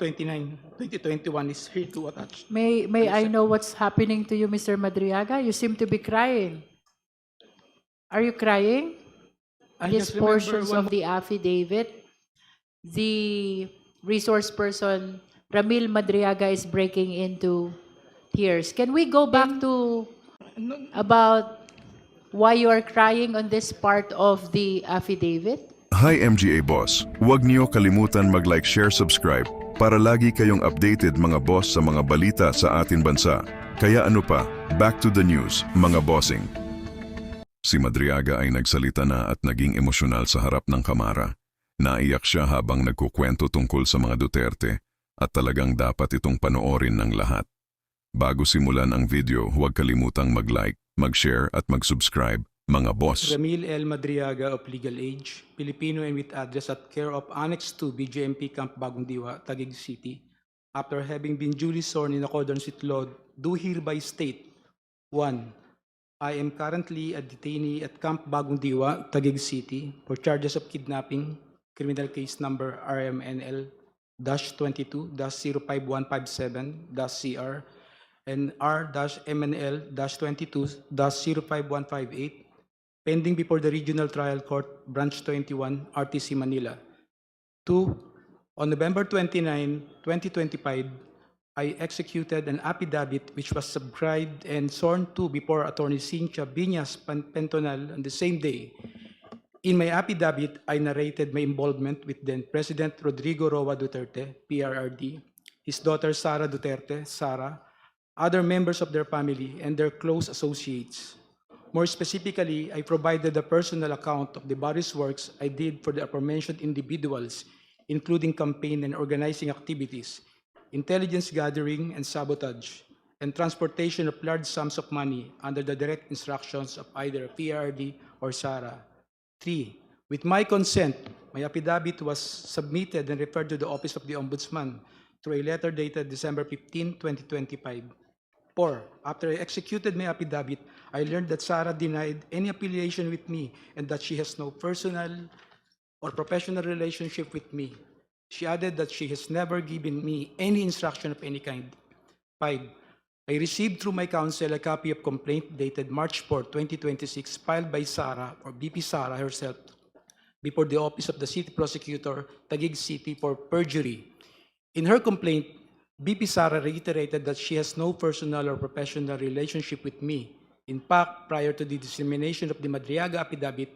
2021 is here to attach. May I know what's happening to you, Mr. Madriaga? You seem to be crying. Are you crying? I These just remember portions one of the affidavit, the resource person, Ramil Madriaga, is breaking into tears. Can we go back to no, about why you are crying on this part of the affidavit? Hi MGA Boss, huwag niyo kalimutan mag-like, share, subscribe para lagi kayong updated mga boss sa mga balita sa ating bansa. Kaya ano pa, back to the news, mga bossing. Si Madriaga ay nagsalita na at naging emosyonal sa harap ng kamara. Naiyak siya habang nagkukwento tungkol sa mga Duterte at talagang dapat itong panoorin ng lahat. Bago simulan ang video, huwag kalimutang mag-like, mag-share at mag-subscribe, mga boss. Ramil L. Madriaga of legal age, Filipino and with address at care of Annex 2 BJMP Camp Bagong Diwa, Taguig City. After having been duly sworn in accordance with law, do hereby state 1. I am currently a detainee at Camp Bagong Diwa, Taguig City for charges of kidnapping, criminal case number RMNL-22-05157-CR and R-MNL-22-05158 pending before the Regional Trial Court, Branch 21, RTC Manila. 2. On November 29, 2025, I executed an affidavit which was subscribed and sworn to before Attorney Cynthia Biñas Pentonal on the same day. In my affidavit, I narrated my involvement with then President Rodrigo Roa Duterte, PRRD, his daughter Sara Duterte, Sara, other members of their family, and their close associates. More specifically, I provided a personal account of the various works I did for the aforementioned individuals, including campaign and organizing activities, intelligence gathering and sabotage, and transportation of large sums of money under the direct instructions of either PRD or SARA. 3. With my consent, my affidavit was submitted and referred to the Office of the Ombudsman through a letter dated December 15, 2025. 4. After I executed my affidavit, I learned that Sara denied any affiliation with me and that she has no personal or professional relationship with me. She added that she has never given me any instruction of any kind. 5. I received through my counsel a copy of complaint dated March 4, 2026, filed by Sara or BP Sara herself before the Office of the City Prosecutor, Taguig City, for perjury. In her complaint, BP Sara reiterated that she has no personal or professional relationship with me. In fact, prior to the dissemination of the Madriaga affidavit,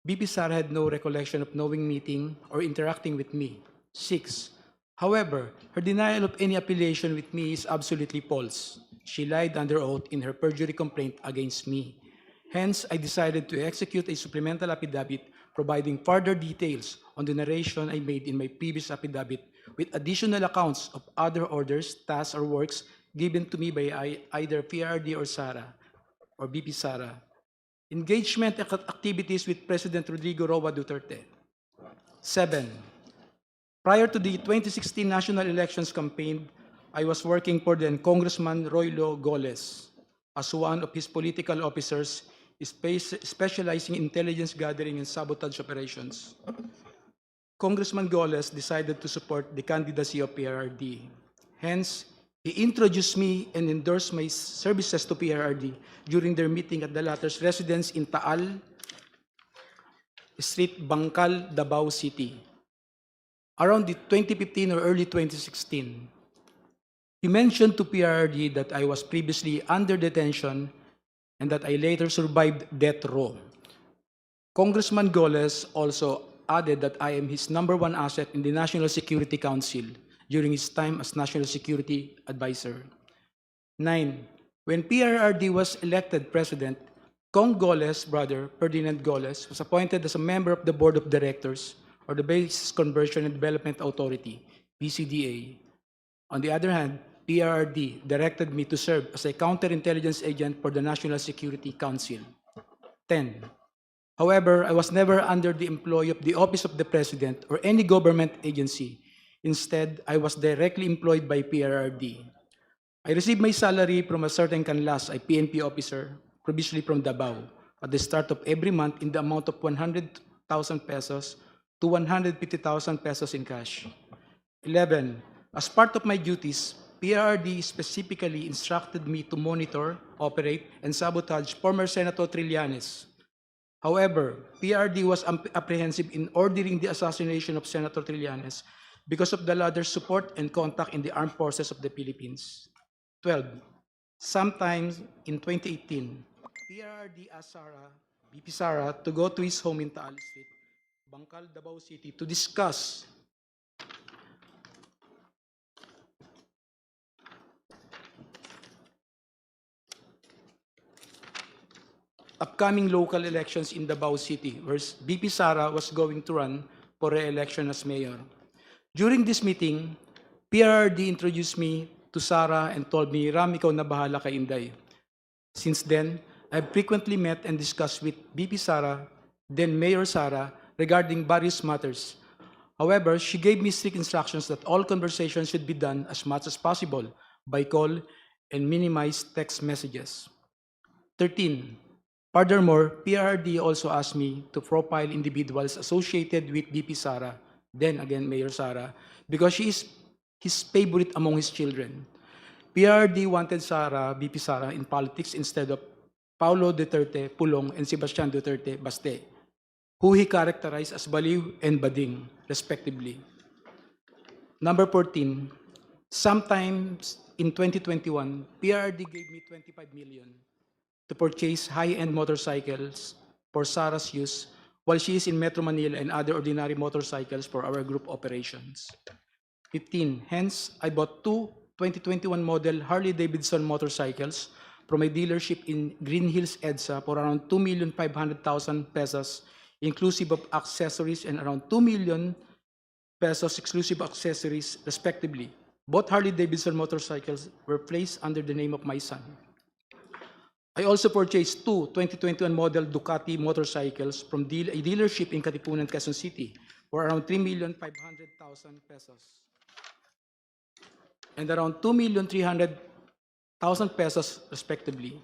BP Sara had no recollection of knowing, meeting, or interacting with me. 6. However, her denial of any affiliation with me is absolutely false. She lied under oath in her perjury complaint against me. Hence, I decided to execute a supplemental affidavit providing further details on the narration I made in my previous affidavit with additional accounts of other orders, tasks, or works given to me by either PRD or SARA or BP SARA. Engagement activities with President Rodrigo Roa Duterte. 7. Prior to the 2016 national elections campaign, I was working for then Congressman Roylo Goles as one of his political officers specializing in intelligence gathering and sabotage operations. Congressman Goles decided to support the candidacy of PRRD. Hence, he introduced me and endorsed my services to PRRD during their meeting at the latter's residence in Taal Street, Bangkal, Davao City, around the 2015 or early 2016. He mentioned to PRRD that I was previously under detention and that I later survived death row. Congressman Goles also added that I am his #1 asset in the National Security Council during his time as National Security Advisor. 9. When PRRD was elected president, Cong Goles' brother, Ferdinand Goles, was appointed as a member of the Board of Directors or the Basis Conversion and Development Authority, BCDA. On the other hand, PRRD directed me to serve as a counterintelligence agent for the National Security Council. 10. However, I was never under the employ of the Office of the President or any government agency. Instead, I was directly employed by PRRD. I received my salary from a certain Canlas, a PNP officer, previously from Davao, at the start of every month in the amount of 100,000 pesos to 150,000 pesos in cash. 11. As part of my duties, PRRD specifically instructed me to monitor, operate, and sabotage former Senator Trillanes. However, PRD was apprehensive in ordering the assassination of Senator Trillanes because of the latter's support and contact in the armed forces of the Philippines. 12. Sometime in 2018, PRD asked BP Sara, to go to his home in Taal Street, Bangkal, Davao City, to discuss upcoming local elections in Davao City, where BP Sara was going to run for re-election as mayor. During this meeting, PRRD introduced me to Sara and told me, Ram, ikaw na bahala kay Inday. Since then, I've frequently met and discussed with BP Sara, then Mayor Sara, regarding various matters. However, she gave me strict instructions that all conversations should be done as much as possible by call and minimize text messages. 13. Furthermore, PRD also asked me to profile individuals associated with BP Sara, then again Mayor Sara, because she is his favorite among his children. PRD wanted BP Sara in politics instead of Paulo Duterte Pulong and Sebastian Duterte Baste, who he characterized as baliw and bading, respectively. Number 14, sometimes in 2021, PRD gave me 25 million to purchase high-end motorcycles for Sara's use while she is in Metro Manila and other ordinary motorcycles for our group operations. 15. Hence, I bought two 2021 model Harley-Davidson motorcycles from a dealership in Green Hills, EDSA for around 2,500,000 pesos, inclusive of accessories, and around 2 million pesos exclusive accessories, respectively. Both Harley-Davidson motorcycles were placed under the name of my son. I also purchased two 2021 model Ducati motorcycles from a dealership in Katipunan, Quezon City for around 3,500,000 pesos and around 2,300,000 pesos, respectively.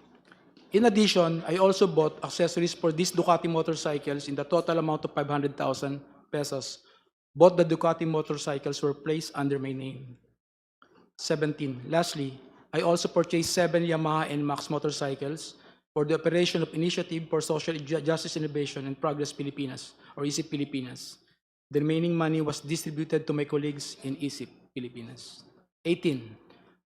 In addition, I also bought accessories for these Ducati motorcycles in the total amount of 500,000 pesos. Both the Ducati motorcycles were placed under my name. 17. Lastly, I also purchased 7 Yamaha NMAX motorcycles for the operation of Initiative for Social Justice Innovation and Progress Pilipinas, or ISIP Pilipinas. The remaining money was distributed to my colleagues in ISIP Pilipinas. 18.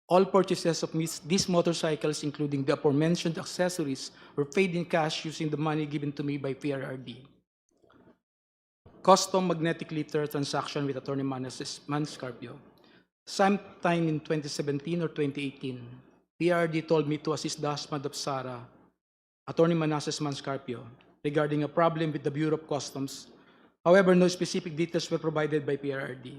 All purchases of these motorcycles, including the aforementioned accessories, were paid in cash using the money given to me by PRRD. Custom magnetic lifter transaction with Attorney Manscarpio. Sometime in 2017 or 2018, PRD told me to assist the husband of Sara, Attorney Manasseh Manscarpio, regarding a problem with the Bureau of Customs. However, no specific details were provided by PRD.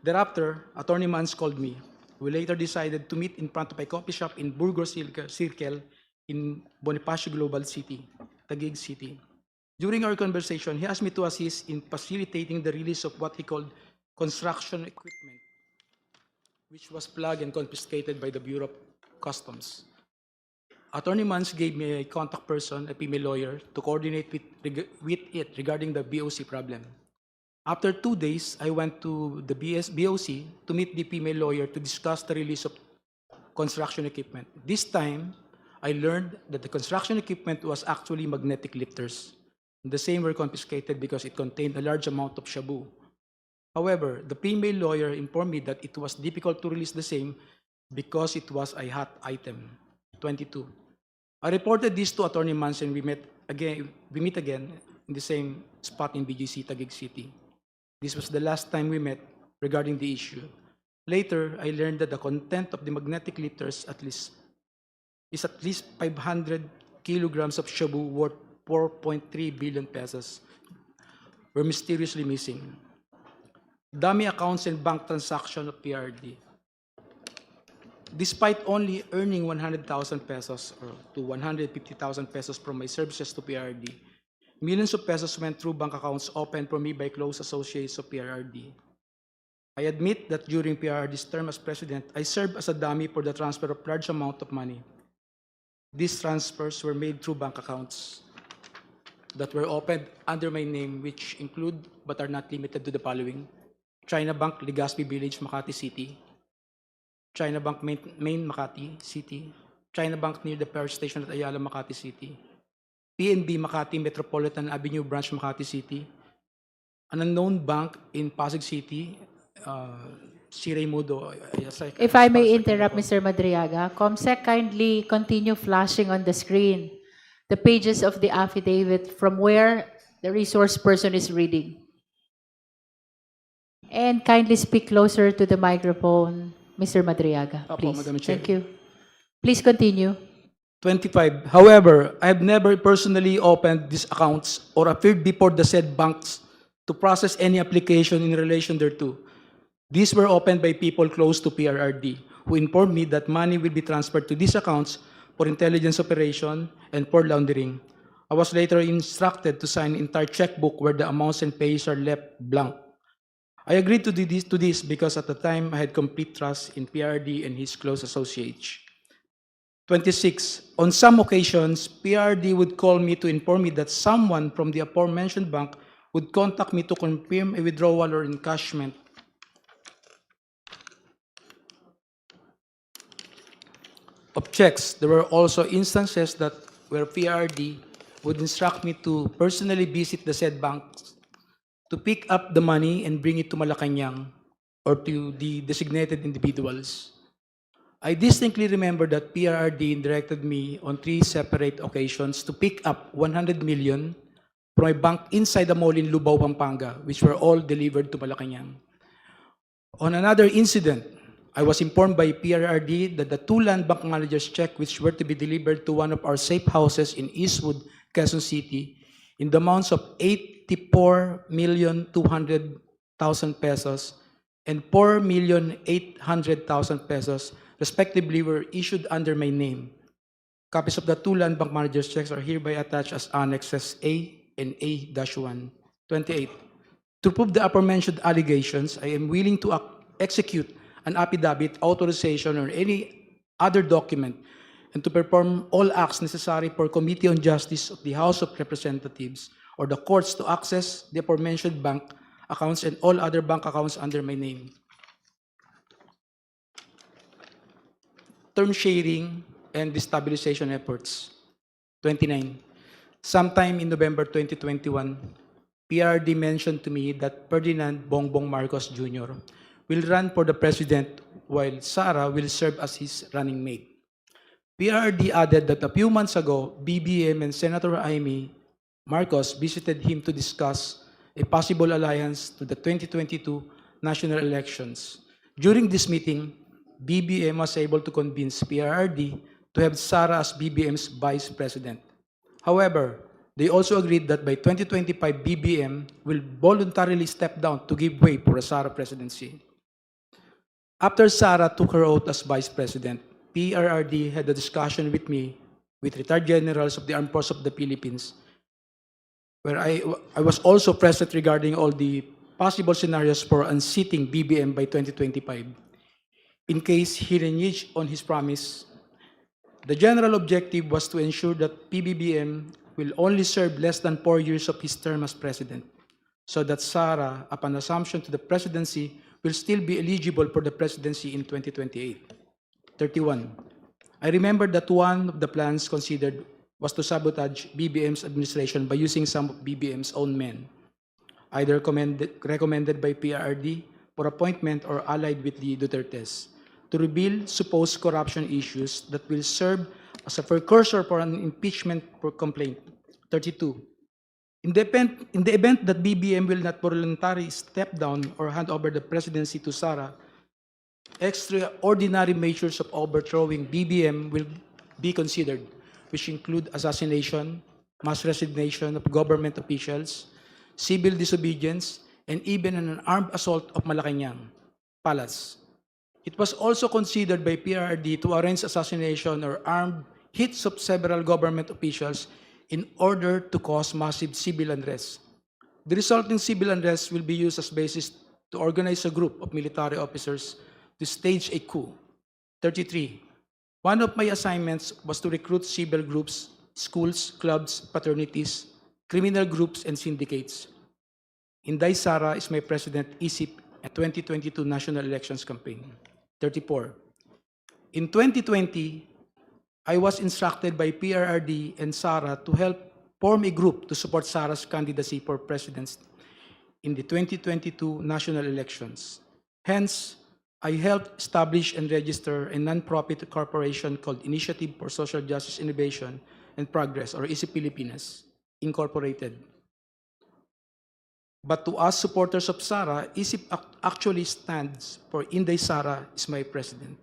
Thereafter, Attorney Mans called me. We later decided to meet in front of a coffee shop in Burgos Circle in Bonifacio Global City, Taguig City. During our conversation, he asked me to assist in facilitating the release of what he called construction equipment, which was plugged and confiscated by the Bureau of Customs. Attorney Mans gave me a contact person, a female lawyer, to coordinate with it regarding the BOC problem. After 2 days, I went to the BOC to meet the female lawyer to discuss the release of construction equipment. This time, I learned that the construction equipment was actually magnetic lifters. The same were confiscated because it contained a large amount of shabu. However, the female lawyer informed me that it was difficult to release the same because it was a hot item. 22. I reported this to Attorney Manson. We meet again in the same spot in BGC, Taguig City. This was the last time we met regarding the issue. Later, I learned that the content of the magnetic lifters is at least 500 kilograms of shabu worth 4.3 billion pesos were mysteriously missing. Dummy accounts and bank transactions of PRD. Despite only earning 100,000 pesos or to 150,000 pesos from my services to PRD, millions of pesos went through bank accounts opened for me by close associates of PRD. I admit that during PRD's term as president, I served as a dummy for the transfer of large amount of money. These transfers were made through bank accounts that were opened under my name, which include but are not limited to the following: China Bank, Legazpi Village, Makati City; China Bank Main Makati City, China Bank near the power station at Ayala, Makati City, PNB Makati Metropolitan Avenue Branch, Makati City, an unknown bank in Pasig City, C. Raimundo. If I may interrupt, Mr. Madriaga, COMSEC, kindly continue flashing on the screen the pages of the affidavit from where the resource person is reading. And kindly speak closer to the microphone, Mr. Madriaga, Opo, please. Madam Chair. Thank you. Please continue. 25. However, I have never personally opened these accounts or appeared before the said banks to process any application in relation thereto. These were opened by people close to PRRD, who informed me that money will be transferred to these accounts for intelligence operation and for laundering. I was later instructed to sign an entire checkbook where the amounts and pays are left blank. I agreed to do this because at the time I had complete trust in PRD and his close associates. 26. On some occasions, PRD would call me to inform me that someone from the aforementioned bank would contact me to confirm a withdrawal or encashment. Of checks. There were also instances that where PRD would instruct me to personally visit the said banks to pick up the money and bring it to Malacanang or to the designated individuals. I distinctly remember that PRRD directed me on 3 separate occasions to pick up 100 million from a bank inside the mall in Lubao, Pampanga, which were all delivered to Malacanang. On another incident, I was informed by PRRD that the 2 land bank managers' check which were to be delivered to one of our safe houses in Eastwood, Quezon City, in the amounts of 84,200,000 pesos and 4,800,000 pesos, respectively, were issued under my name. Copies of the 2 land bank managers' checks are hereby attached as annexes A and A-1. 28. To prove the aforementioned allegations, I am willing to execute an affidavit, authorization, or any other document, and to perform all acts necessary for Committee on Justice of the House of Representatives or the courts to access the aforementioned bank accounts and all other bank accounts under my name. Term sharing and destabilization efforts. 29. Sometime in November 2021, PRD mentioned to me that Ferdinand Bongbong Marcos Jr. will run for the president while Sara will serve as his running mate. PRD added that a few months ago, BBM and Senator Amy Marcos visited him to discuss a possible alliance to the 2022 national elections. During this meeting, BBM was able to convince PRRD to have Sara as BBM's vice president. However, they also agreed that by 2025, BBM will voluntarily step down to give way for a Sara presidency. After Sara took her oath as vice president, PRRD had a discussion with me, with retired generals of the Armed Forces of the Philippines, where I was also present regarding all the possible scenarios for unseating BBM by 2025. In case he reneged on his promise, the general objective was to ensure that PBBM will only serve less than 4 years of his term as president, so that Sara, upon assumption to the presidency, will still be eligible for the presidency in 2028. 31. I remember that one of the plans considered was to sabotage BBM's administration by using some of BBM's own men, either recommended by PRRD for appointment or allied with the Dutertes, to reveal supposed corruption issues that will serve as a precursor for an impeachment complaint. 32. In the event that BBM will not voluntarily step down or hand over the presidency to Sara, extraordinary measures of overthrowing BBM will be considered, which include assassination, mass resignation of government officials, civil disobedience, and even an armed assault of Malacanang Palace. It was also considered by PRRD to arrange assassination or armed hits of several government officials in order to cause massive civil unrest. The resulting civil unrest will be used as basis to organize a group of military officers to stage a coup. 33. One of my assignments was to recruit civil groups, schools, clubs, fraternities, criminal groups, and syndicates. Inday Sara is my president, ISIP, at 2022 national elections campaign. 34. In 2020, I was instructed by PRRD and SARA to help form a group to support SARA's candidacy for president in the 2022 national elections. Hence, I helped establish and register a nonprofit corporation called Initiative for Social Justice Innovation and Progress, or ISIP Pilipinas, Incorporated. But to us supporters of SARA, ISIP actually stands for Inday Sara is my president.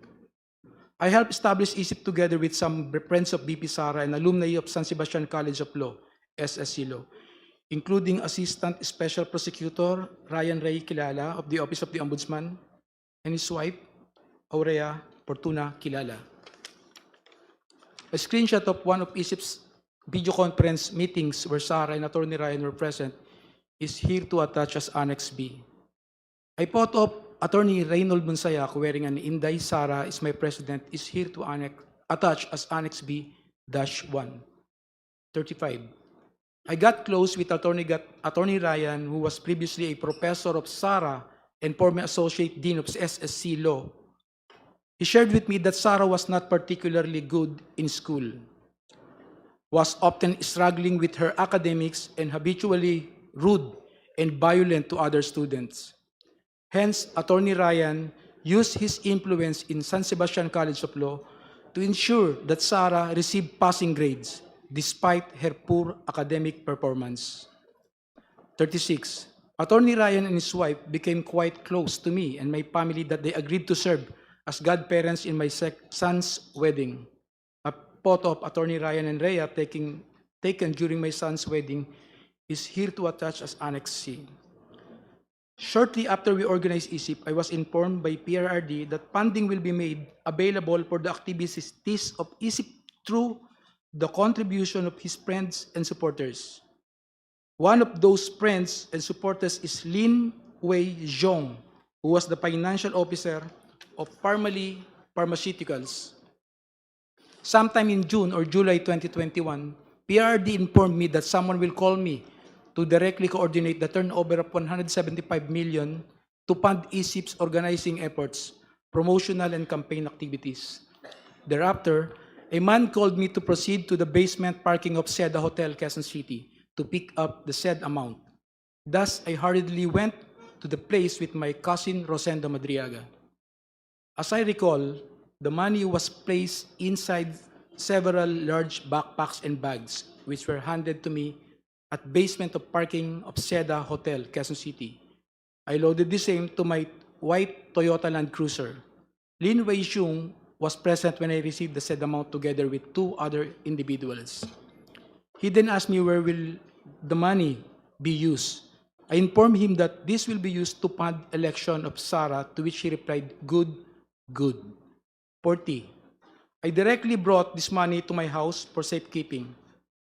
I helped establish ISIP together with some friends of BP Sara and alumni of San Sebastian College of Law, SSC Law, including Assistant Special Prosecutor Ryan Ray Kilala of the Office of the Ombudsman and his wife, Aurea Fortuna Kilala. A screenshot of one of ISIP's video conference meetings where Sara and Attorney Ryan were present is here to attach as Annex B. A photo of Attorney Reynold Monsayac wearing an Inday Sara is my president is here to attach as Annex B-1. 35. I got close with Attorney Ryan, who was previously a professor of SARA and former associate dean of SSC Law. He shared with me that Sara was not particularly good in school, was often struggling with her academics and habitually rude and violent to other students. Hence, Attorney Ryan used his influence in San Sebastian College of Law to ensure that Sara received passing grades despite her poor academic performance. 36. Attorney Ryan and his wife became quite close to me and my family that they agreed to serve as godparents in my son's wedding. A photo of Attorney Ryan and Rhea taken during my son's wedding is here to attach as Annex C. Shortly after we organized ISIP, I was informed by PRRD that funding will be made available for the activities of ISIP through the contribution of his friends and supporters. One of those friends and supporters is Lin Wei Zhong, who was the financial officer of Parmalee Pharmaceuticals. Sometime in June or July 2021, PRD informed me that someone will call me to directly coordinate the turnover of 175 million to fund ISIP's organizing efforts, promotional and campaign activities. Thereafter, a man called me to proceed to the basement parking of Seda Hotel, Quezon City, to pick up the said amount. Thus, I hurriedly went to the place with my cousin Rosendo Madriaga. As I recall, the money was placed inside several large backpacks and bags, which were handed to me at basement of parking of Seda Hotel, Quezon City. I loaded the same to my white Toyota Land Cruiser. Lin Wei Xiong was present when I received the said amount together with two other individuals. He then asked me where will the money be used. I informed him that this will be used to fund election of Sara, to which he replied, good, good. 40. I directly brought this money to my house for safekeeping.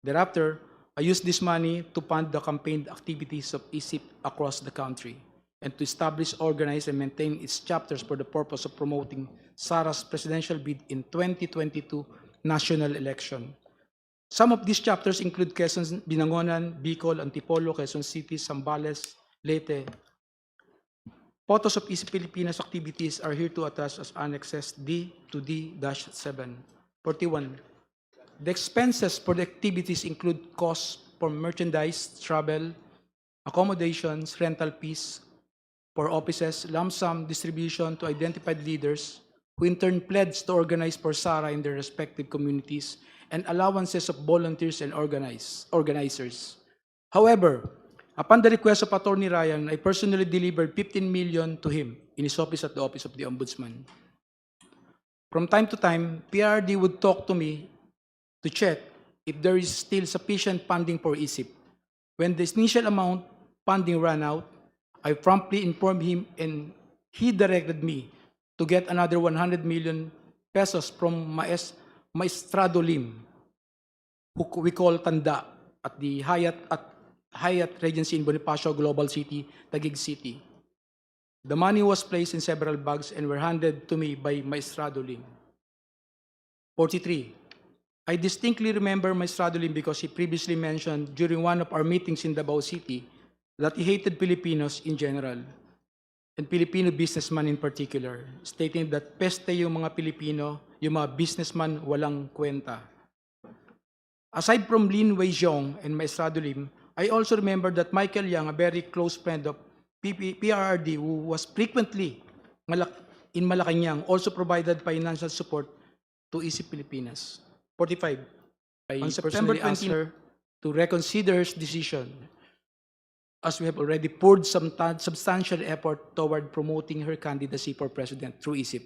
Thereafter, I used this money to fund the campaign activities of ISIP across the country and to establish, organize, and maintain its chapters for the purpose of promoting Sara's presidential bid in 2022 national election. Some of these chapters include Quezon, Binangonan, Bicol, Antipolo, Quezon City, Zambales, Leyte. Photos of ISIP Pilipinas activities are here to attach as annexes D to D-7. 41. The expenses for the activities include costs for merchandise, travel, accommodations, rental fees for offices, lump sum distribution to identified leaders who in turn pledged to organize for Sara in their respective communities, and allowances of volunteers and organizers. However, upon the request of Attorney Ryan, I personally delivered 15 million to him in his office at the Office of the Ombudsman. From time to time, PRD would talk to me to check if there is still sufficient funding for ISIP. When the initial amount funding ran out, I promptly informed him and he directed me to get another 100 million pesos from Maestrado Lim, who we call Tanda, at the Hyatt Regency in Bonifacio Global City, Taguig City. The money was placed in several bags and were handed to me by Maestrado Lim. 43. I distinctly remember Maestrado Lim because he previously mentioned during one of our meetings in Davao City that he hated Filipinos in general. and Filipino businessman in particular, stating that peste yung mga Pilipino, yung mga businessman walang kwenta. Aside from Lin Weijong and Maestrado Lim, I also remember that Michael Yang, a very close friend of PRRD, who was frequently in Malacanang, also provided financial support to EC Pilipinas. 45. On September 20, her to reconsider his decision, as we have already poured some substantial effort toward promoting her candidacy for president through ECIP.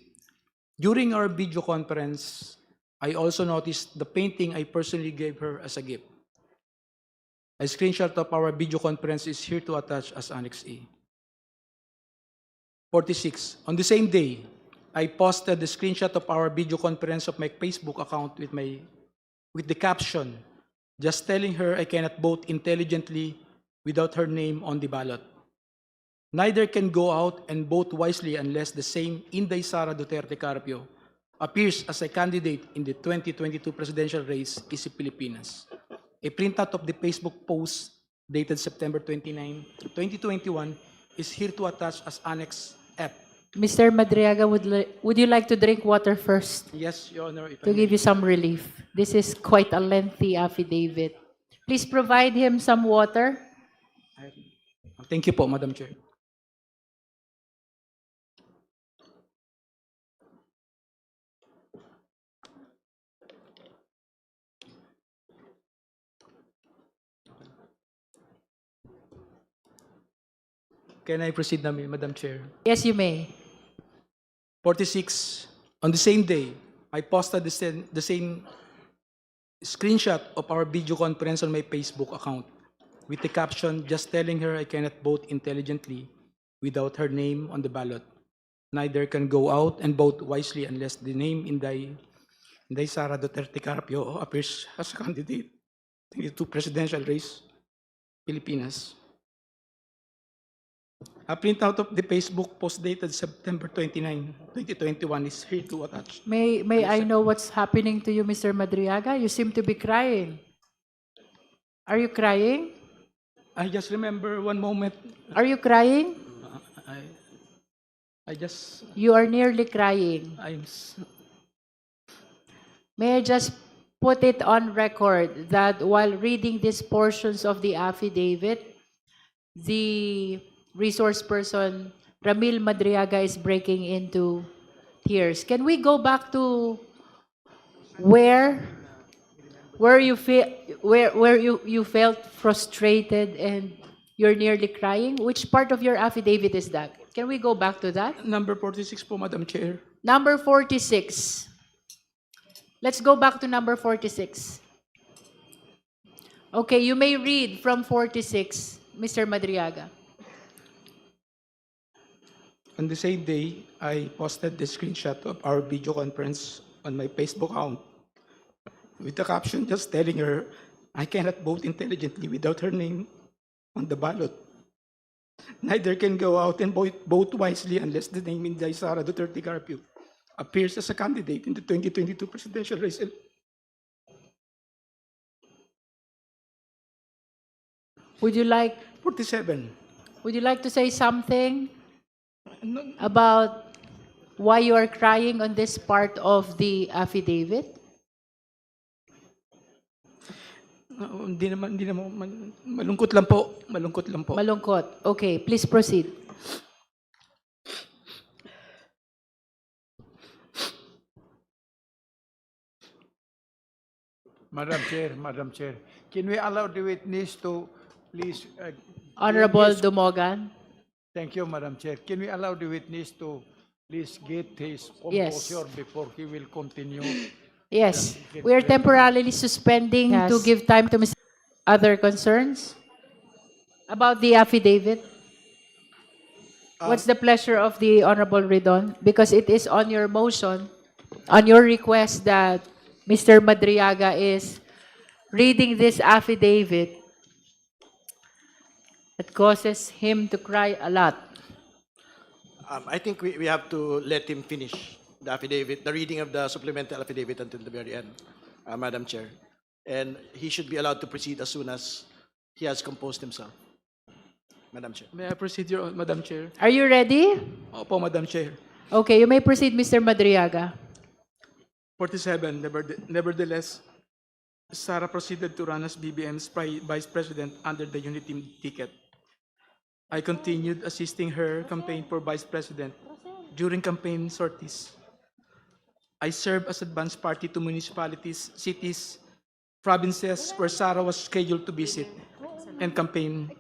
During our video conference, I also noticed the painting I personally gave her as a gift. A screenshot of our video conference is here to attach as Annex A. 46. On the same day, I posted the screenshot of our video conference of my Facebook account with the caption, just telling her I cannot vote intelligently without her name on the ballot. Neither can go out and vote wisely unless the same Inday Sara Duterte Carpio appears as a candidate in the 2022 presidential race, EC Pilipinas. A printout of the Facebook post dated September 29, 2021 is here to attach as Annex F. Mr. Madriaga, would you like to drink water first Yes, Your Honor. If I to may. give you some relief? This is quite a lengthy affidavit. Please provide him some water. Thank you po, Madam Chair. Can I proceed na, Madam Chair? Yes, you may. 46, on the same day, I posted the same screenshot of our video conference on my Facebook account with the caption, just telling her I cannot vote intelligently without her name on the ballot. Neither can go out and vote wisely unless the name Inday Sara Duterte Carpio appears as a candidate to presidential race, Pilipinas. A printout of the Facebook post dated September 29, 2021 is here to attach. May I know what's happening to you, Mr. Madriaga? You seem to be crying. Are you crying? I just remember one moment. Are you crying? I just, You are nearly crying. May I just put it on record that while reading these portions of the affidavit, the resource person, Ramil Madriaga, is breaking into tears. Can we go back to where you felt frustrated and you're nearly crying? Which part of your affidavit is that? Can we go back to that? Number 46 po, Madam Chair. Number 46. Let's go back to number 46. Okay, you may read from 46, Mr. Madriaga. On the same day, I posted the screenshot of our video conference on my Facebook account with the caption just telling her I cannot vote intelligently without her name on the ballot. Neither can go out and vote wisely unless the name Inday Sara Duterte Carpio appears as a candidate in the 2022 presidential race. 47. Would you like to say something No, about why you are crying on this part of the affidavit? hindi naman, malungkot lang po. Malungkot. Okay, please proceed. Madam Chair, can we allow the witness to please? Honorable get his- Dumogan. Thank you, Madam Chair. Can we allow the witness to please get his Yes. composure before he will continue? Yes, we are temporarily suspending to give time to Mr. Other concerns about the affidavit? What's the pleasure of the Honorable Ridon? Because it is on your motion, on your request that Mr. Madriaga is reading this affidavit that causes him to cry a lot. I think we have to let him finish the affidavit, the reading of the supplemental affidavit until the very end, Madam Chair. And he should be allowed to proceed as soon as he has composed himself. Madam Chair. May I proceed, Madam Chair? Are you ready? Opo, Madam Chair. Okay, you may proceed, Mr. Madriaga. 47, nevertheless, Sara proceeded to run as BBM's vice president under the unity ticket. I continued assisting her campaign for vice president during campaign sorties. I served as advance party to municipalities, cities, provinces where Sara was scheduled to visit and campaign.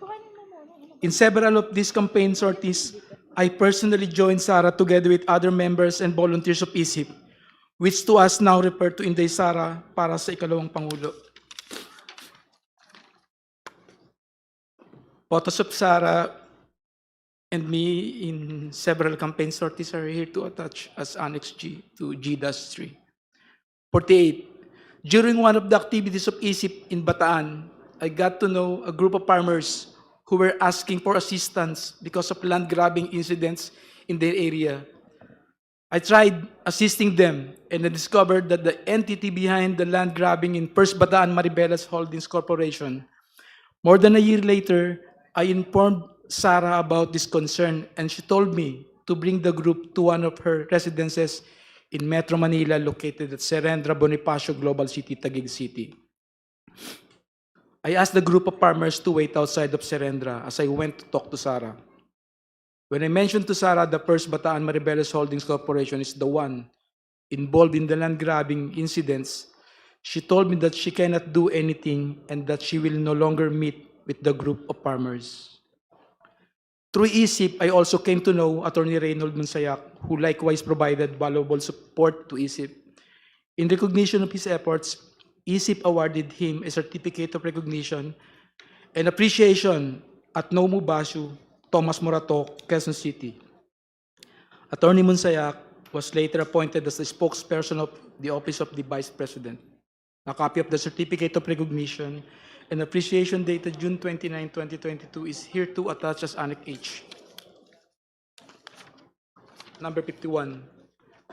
In several of these campaign sorties, I personally joined Sara together with other members and volunteers of ISIP, which to us now refer to Inday Sara para sa ikalawang Pangulo. Photos of Sara and me in several campaign sorties are here to attach as Annex G to G-3. 48. During one of the activities of ISIP in Bataan, I got to know a group of farmers who were asking for assistance because of land grabbing incidents in their area. I tried assisting them and I discovered that the entity behind the land grabbing in First Bataan Maribeles Holdings Corporation. More than a year later, I informed Sara about this concern and she told me to bring the group to one of her residences in Metro Manila located at Serendra Bonifacio Global City, Taguig City. I asked the group of farmers to wait outside of Serendra as I went to talk to Sara. When I mentioned to Sara the First Bataan Maribeles Holdings Corporation is the one involved in the land grabbing incidents, she told me that she cannot do anything and that she will no longer meet with the group of farmers. Through ISIP, I also came to know Attorney Reynold Monsayak, who likewise provided valuable support to ISIP. In recognition of his efforts, ISIP awarded him a certificate of recognition and appreciation at Nomu Bashu, Thomas Morato, Quezon City. Attorney Monsayak was later appointed as the spokesperson of the Office of the Vice President. A copy of the certificate of recognition and appreciation dated June 29, 2022 is here to attach as Annex H. Number 51.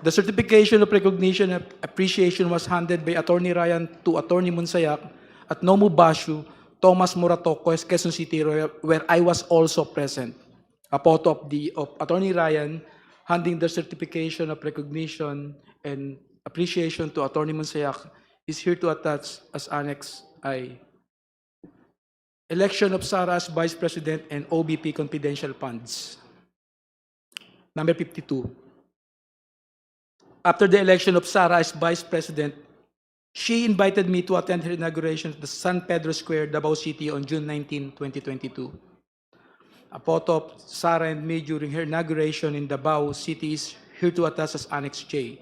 The certification of recognition and appreciation was handed by Attorney Ryan to Attorney Monsayak at Nomu Bashu, Thomas Morato, Quezon City, where I was also present. A photo of Attorney Ryan handing the certification of recognition and appreciation to Attorney Monsayak is here to attach as Annex I. Election of Sara as Vice President and OBP confidential funds. Number 52. After the election of Sara as Vice President, she invited me to attend her inauguration at the San Pedro Square, Davao City on June 19, 2022. A photo of Sara and me during her inauguration in Davao City is here to attach as Annex J.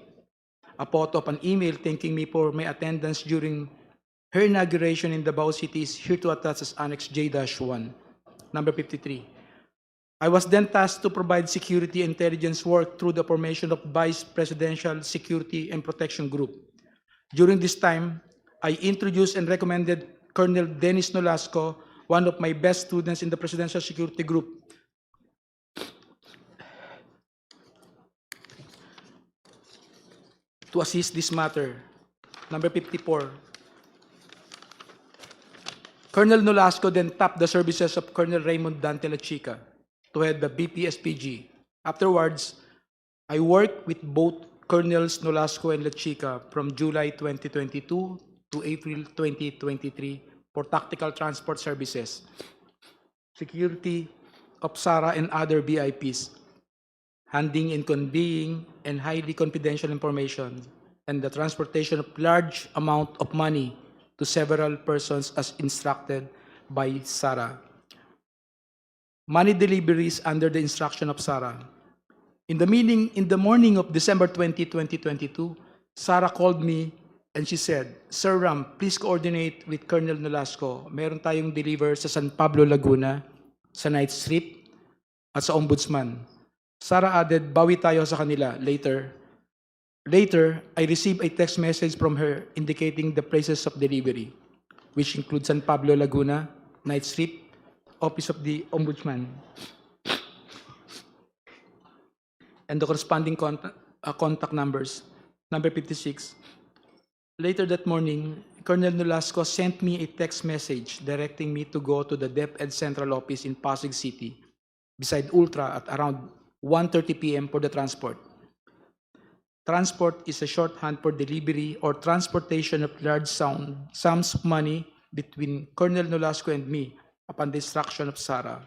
A photo of an email thanking me for my attendance during her inauguration in Davao City is here to attach as Annex J-1. Number 53. I was then tasked to provide security intelligence work through the formation of Vice Presidential Security and Protection Group. During this time, I introduced and recommended Colonel Dennis Nolasco, one of my best students in the Presidential Security Group, to assist this matter. Number 54. Colonel Nolasco then tapped the services of Colonel Raymond Dante Lachica to head the BPSPG. Afterwards, I worked with both Colonels Nolasco and Lachica from July 2022 to April 2023 for tactical transport services, security of Sara and other VIPs, handing and conveying and highly confidential information, and the transportation of large amount of money to several persons as instructed by Sara. Money deliveries under the instruction of Sara. In the morning of December 20, 2022, Sara called me and she said, "Sir Ram, please coordinate with Colonel Nolasco. Meron tayong deliver sa San Pablo, Laguna, sa night strip, at sa Ombudsman." Sara added, "Bawi tayo sa kanila later." Later, I received a text message from her indicating the places of delivery, which include San Pablo, Laguna, night strip, Office of the Ombudsman, and the corresponding contact numbers. Number 56. Later that morning, Colonel Nolasco sent me a text message directing me to go to the DepEd Central Office in Pasig City, beside Ultra at around 1:30 p.m. for the transport. Transport is a shorthand for delivery or transportation of large sums of money between Colonel Nolasco and me upon the instruction of Sarah.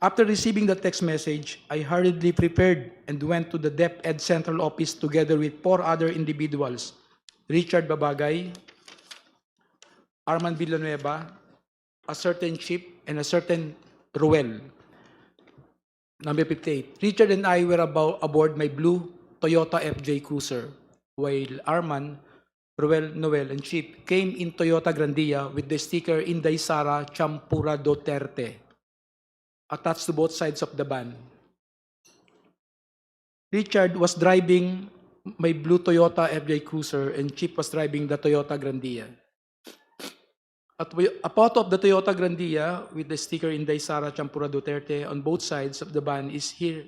After receiving the text message, I hurriedly prepared and went to the DepEd Central Office together with 4 other individuals, Richard Babagay, Arman Villanueva, a certain Chip, and a certain Ruel. Number 58. Richard and I were aboard my blue Toyota FJ Cruiser, while Arman, Ruel, Noel, and Chip came in Toyota Grandia with the sticker Inday Sara Champura Duterte attached to both sides of the van. Richard was driving my blue Toyota FJ Cruiser and Chip was driving the Toyota Grandia. A photo of the Toyota Grandia with the sticker Inday Sara Champura Duterte on both sides of the van is here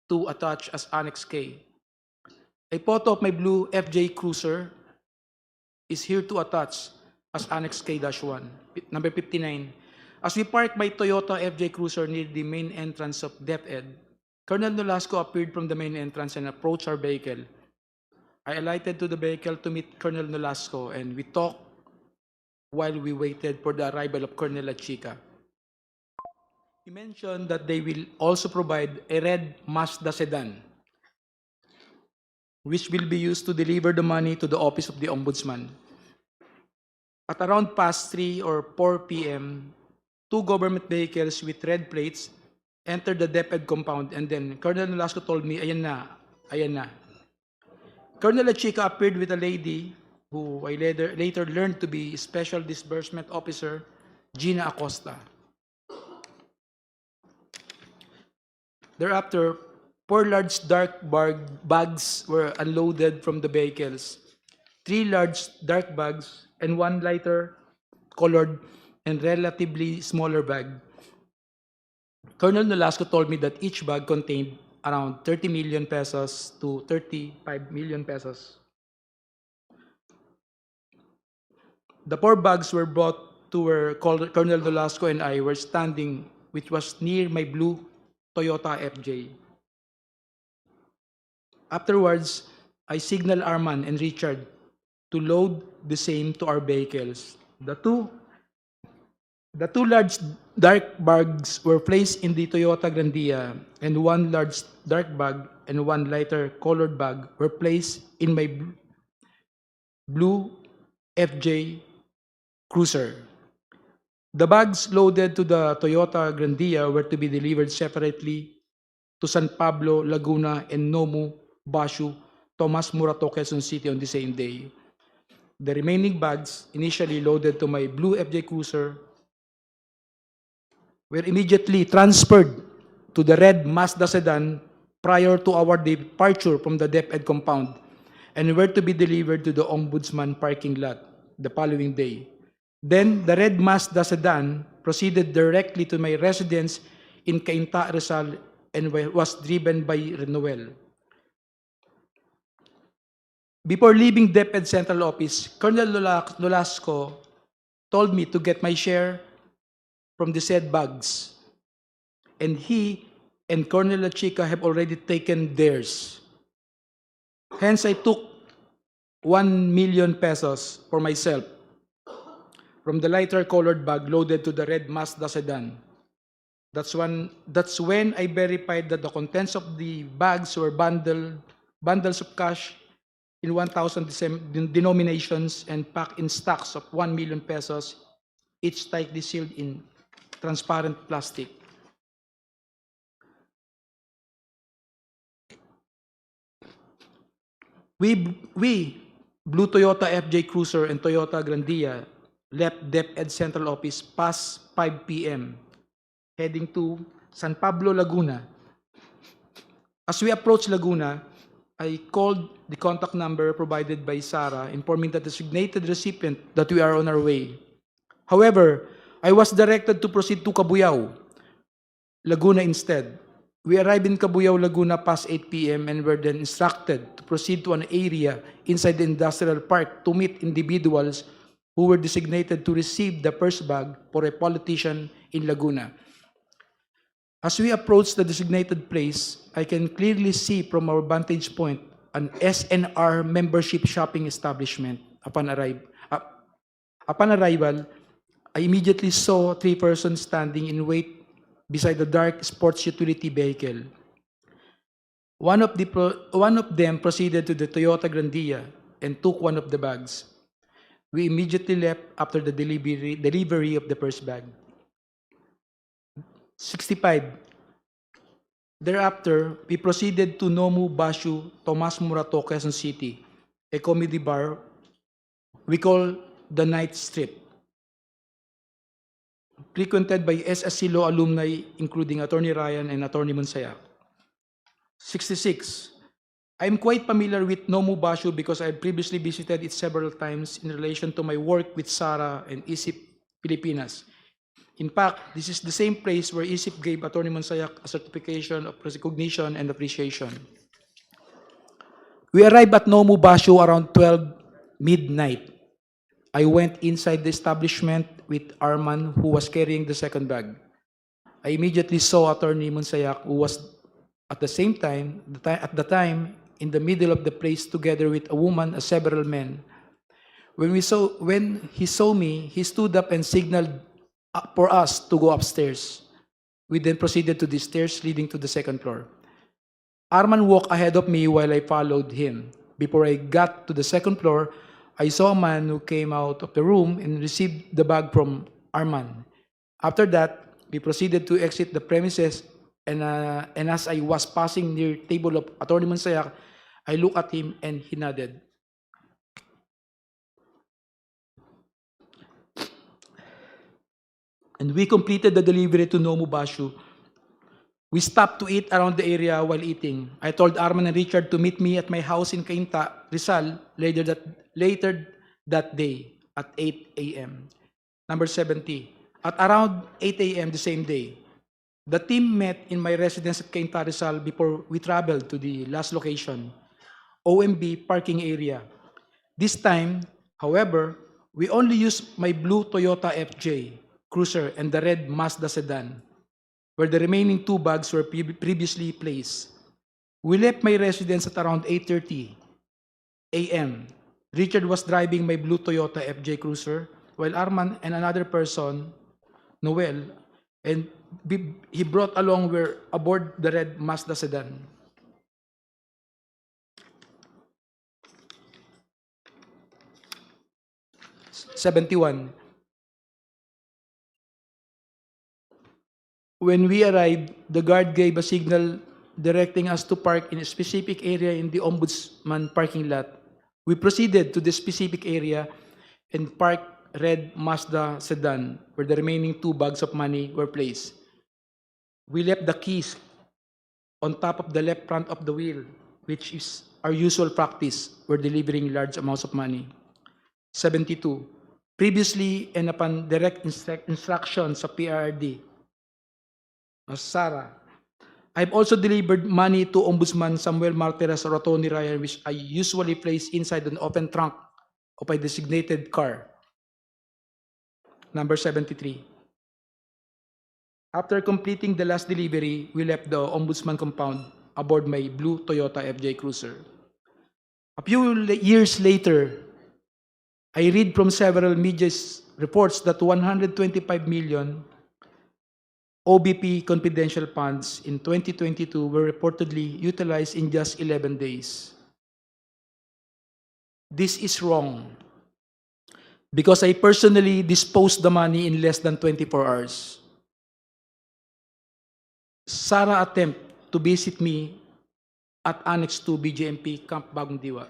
to attach as Annex K. A photo of my blue FJ Cruiser is here to attach as Annex K-1. Number 59. As we parked my Toyota FJ Cruiser near the main entrance of DepEd, Colonel Nolasco appeared from the main entrance and approached our vehicle. I alighted to the vehicle to meet Colonel Nolasco and we talked while we waited for the arrival of Colonel Lachica. He mentioned that they will also provide a red Mazda sedan, which will be used to deliver the money to the office of the Ombudsman. At around past 3 or 4 p.m., 2 government vehicles with red plates entered the DepEd compound and then Colonel Nolasco told me, ayan na, ayan na. Colonel Lachica appeared with a lady who I later learned to be Special Disbursement Officer Gina Acosta. Thereafter, 4 large dark bags were unloaded from the vehicles. 3 large dark bags and 1 lighter colored and relatively smaller bag. Colonel Nolasco told me that each bag contained around 30 million pesos to 35 million pesos. The 4 bags were brought to where Colonel Nolasco and I were standing, which was near my blue Toyota FJ. Afterwards, I signaled Arman and Richard to load the same to our vehicles. The two large dark bags were placed in the Toyota Grandia, and 1 large dark bag and 1 lighter colored bag were placed in my blue FJ Cruiser. The bags loaded to the Toyota Grandia were to be delivered separately to San Pablo, Laguna, and Nomu, Bashu, Tomas Morato, Quezon City on the same day. The remaining bags, initially loaded to my blue FJ Cruiser, were immediately transferred to the red Mazda sedan prior to our departure from the DepEd compound and were to be delivered to the Ombudsman parking lot the following day. Then, the red Mazda sedan proceeded directly to my residence in Cainta, Rizal, and was driven by Noel. Before leaving DepEd Central Office, Colonel Nolasco told me to get my share from the said bags, and he and Colonel Lachica have already taken theirs. Hence, I took 1 million pesos for myself from the lighter colored bag loaded to the red Mazda sedan. That's when I verified that the contents of the bags were bundles of cash in 1,000 denominations and packed in stacks of 1 million pesos, each tightly sealed in transparent plastic. We, Blue Toyota FJ Cruiser and Toyota Grandia, left DepEd Central Office past 5 p.m., heading to San Pablo, Laguna. As we approached Laguna, I called the contact number provided by Sarah, informing the designated recipient that we are on our way. However, I was directed to proceed to Cabuyao, Laguna instead. We arrived in Cabuyao, Laguna past 8 p.m. and were then instructed to proceed to an area inside the industrial park to meet individuals who were designated to receive the purse bag for a politician in Laguna. As we approach the designated place, I can clearly see from our vantage point an SNR membership shopping establishment. Upon arrival, I immediately saw 3 persons standing in wait beside the dark sports utility vehicle. One of them proceeded to the Toyota Grandia and took one of the bags. We immediately left after the delivery of the first bag. 65. Thereafter, we proceeded to Nomu Bashu, Tomas Morato, Quezon City, a comedy bar we call the Night Strip, frequented by SSCLO alumni including Attorney Ryan and Attorney Monsayak. 66. I am quite familiar with Nomu Bashu because I had previously visited it several times in relation to my work with SARA and ISIP Pilipinas. In fact, this is the same place where ISIP gave Attorney Monsayak a certification of recognition and appreciation. We arrived at Nomu Bashu around 12 midnight. I went inside the establishment with Arman, who was carrying the second bag. I immediately saw Attorney Monsayak, who was at the same time, in the middle of the place together with a woman and several men. When he saw me, he stood up and signaled for us to go upstairs. We then proceeded to the stairs leading to the second floor. Arman walked ahead of me while I followed him. Before I got to the second floor, I saw a man who came out of the room and received the bag from Arman. After that, we proceeded to exit the premises, and as I was passing near the table of Attorney Monsayak, I looked at him and he nodded. And we completed the delivery to Nomu Bashu. We stopped to eat around the area while eating. I told Arman and Richard to meet me at my house in Cainta, Rizal, later that day at 8 a.m. Number 70. At around 8 a.m. the same day, the team met in my residence at Cainta, Rizal before we traveled to the last location, OMB parking area. This time, however, we only used my blue Toyota FJ Cruiser and the red Mazda sedan, where the remaining 2 bags were previously placed. We left my residence at around 8:30 a.m. Richard was driving my blue Toyota FJ Cruiser, while Arman and another person, Noel, and he brought along were aboard the red Mazda sedan. '71. When we arrived, the guard gave a signal directing us to park in a specific area in the Ombudsman parking lot. We proceeded to the specific area and parked red Mazda sedan where the remaining 2 bags of money were placed. We left the keys on top of the left front of the wheel, which is our usual practice when delivering large amounts of money. 72. Previously and upon direct instructions of PRD, Sara, I've also delivered money to Ombudsman Samuel Martires or Attorney Ryan, which I usually place inside an open trunk of a designated car. Number 73. After completing the last delivery, we left the Ombudsman compound aboard my blue Toyota FJ Cruiser. A few years later, I read from several media reports that 125 million OBP confidential funds in 2022 were reportedly utilized in just 11 days. This is wrong because I personally disposed the money in less than 24 hours. Sara attempt to visit me at Annex 2 BJMP Camp Bagong Diwa.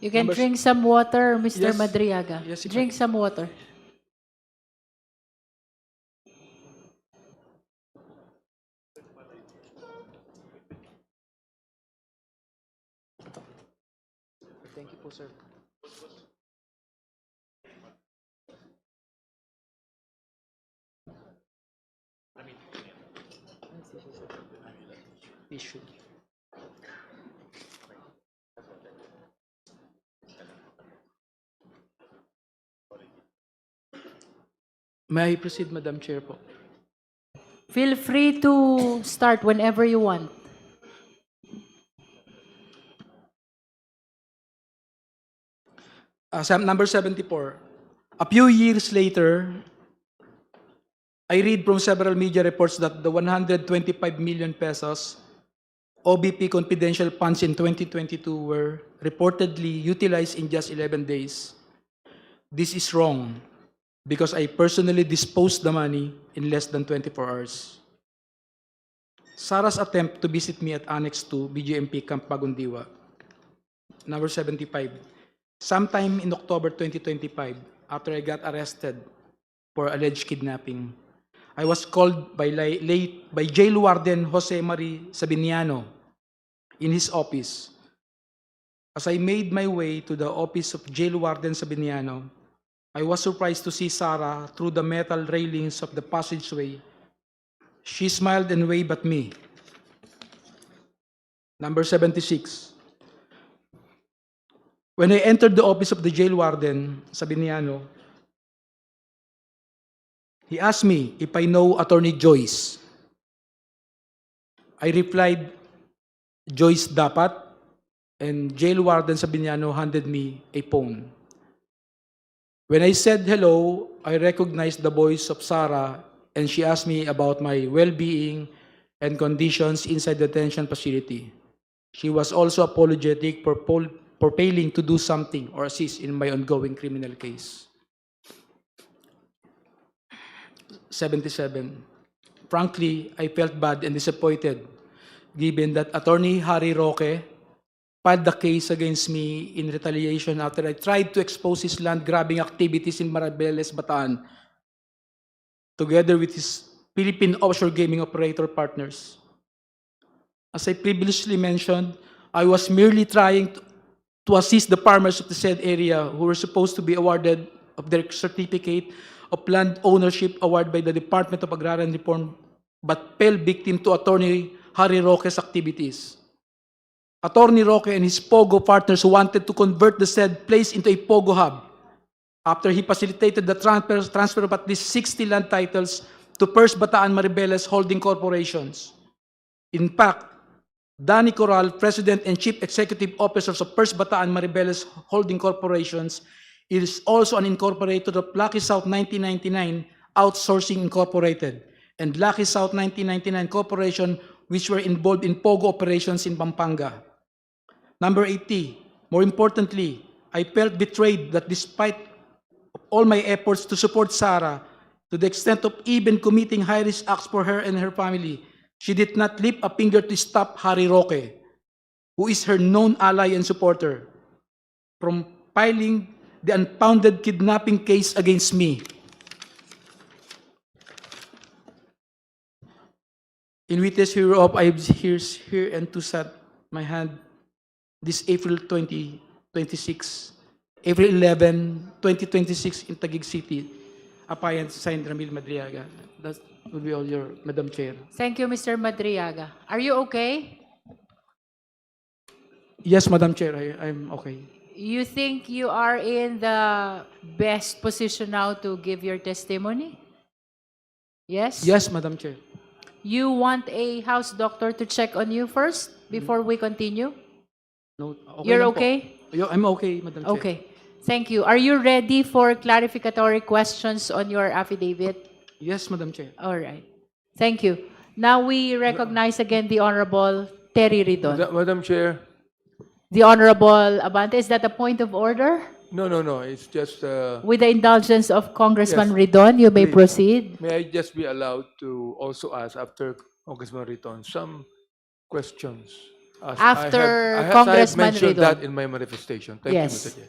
You can Numbers- drink some water, Mr. Yes. Madriaga. Yes, if I- Drink some water. Thank you po, sir. issue. May I proceed, Madam Chair po? Feel free to start whenever you want. Number 74. A few years later, I read from several media reports that the 125 million pesos OBP confidential funds in 2022 were reportedly utilized in just 11 days. This is wrong because I personally disposed the money in less than 24 hours. Sarah's attempt to visit me at Annex 2, BGMP Camp Bagundiwa. Number 75. Sometime in October 2025, after I got arrested for alleged kidnapping, I was called by Jail Warden Jose Marie Sabiniano in his office. As I made my way to the office of Jail Warden Sabiniano, I was surprised to see Sarah through the metal railings of the passageway. She smiled and waved at me. Number 76. When I entered the office of the jail warden, Sabiniano, he asked me if I know Attorney Joyce. I replied, Joyce dapat, and jail warden Sabiniano handed me a phone. When I said hello, I recognized the voice of Sarah, and she asked me about my well-being and conditions inside the detention facility. She was also apologetic for failing to do something or assist in my ongoing criminal case. 77. Frankly, I felt bad and disappointed given that Attorney Harry Roque filed the case against me in retaliation after I tried to expose his land-grabbing activities in Maribeles, Bataan, together with his Philippine offshore gaming operator partners. As I previously mentioned, I was merely trying to assist the farmers of the said area who were supposed to be awarded of their certificate of land ownership awarded by the Department of Agrarian Reform, but fell victim to Attorney Harry Roque's activities. Attorney Roque and his POGO partners wanted to convert the said place into a POGO hub after he facilitated the transfer of at least 60 land titles to First Bataan Maribeles Holding Corporations. In fact, Danny Corral, President and Chief Executive Officers of First Bataan Maribeles Holding Corporations, is also an incorporator of Lucky South 1999 Outsourcing Incorporated and Lucky South 1999 Corporation, which were involved in POGO operations in Pampanga. Number 80, more importantly, I felt betrayed that despite all my efforts to support Sarah, to the extent of even committing high-risk acts for her and her family, she did not lift a finger to stop Harry Roque, who is her known ally and supporter, from filing the unfounded kidnapping case against me. In witness hereof, I have here and to set my hand this April 2026, April 11, 2026 in Taguig City. Appointed, signed, Ramil Madriaga. That will be all your, Madam Chair. Thank you, Mr. Madriaga. Are you okay? Yes, Madam Chair, I'm okay. You think you are in the best position now to give your testimony? Yes? Yes, Madam Chair. You want a house doctor to check on you first before we continue? No, okay You're lang po. okay? I'm okay, Madam Chair. Okay. Thank you. Are you ready for clarificatory questions on your affidavit? Yes, Madam Chair. All right. Thank you. Now we recognize again the Honorable Terry Ridon. Madam Chair, The Honorable Abante, is that a point of order? no, it's just, With the indulgence of Congressman Yes. Ridon, you may Please. proceed. may I just be allowed to also ask after Congressman Riton some questions? As After I have Congressman mentioned Ridon. that in my manifestation. Thank Yes. you, Mr. Chair.